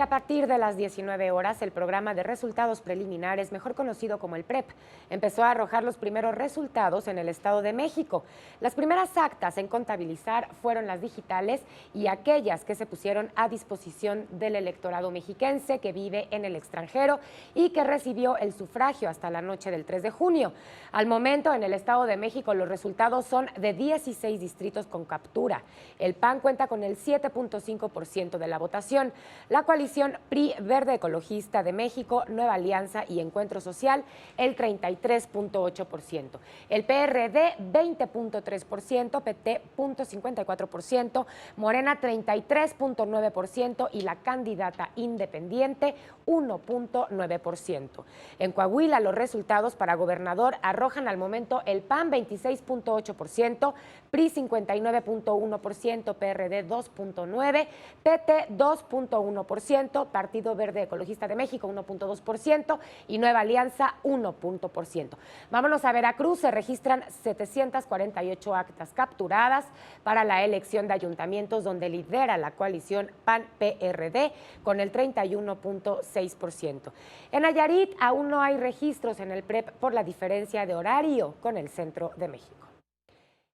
a partir de las 19 horas, el programa de resultados preliminares, mejor conocido como el PREP, empezó a arrojar los primeros resultados en el Estado de México. Las primeras actas en contabilizar fueron las digitales y aquellas que se pusieron a disposición del electorado mexiquense que vive en el extranjero y que recibió el sufragio hasta la noche del 3 de junio. Al momento, en el Estado de México, los resultados son de 16 distritos con captura. El PAN cuenta con el 7.5% de la votación. La coalición PRI Verde Ecologista de México, Nueva Alianza y Encuentro Social, el 33.8%. El PRD, 20.3%, PT, 0.54%, Morena, 33.9% y la candidata independiente, 1.9%. En Coahuila, los resultados para gobernador arrojan al momento el PAN 26.8%, PRI 59.1%, PRD 2.9%, PT 2.1%, Partido Verde Ecologista de México 1.2% y Nueva Alianza 1%. Vámonos a Veracruz, se registran 748 actas capturadas para la elección de ayuntamientos donde lidera la coalición PAN-PRD con el 31.6%. En Nayarit aún no hay registros en el PREP por la diferencia de horario con el centro de México.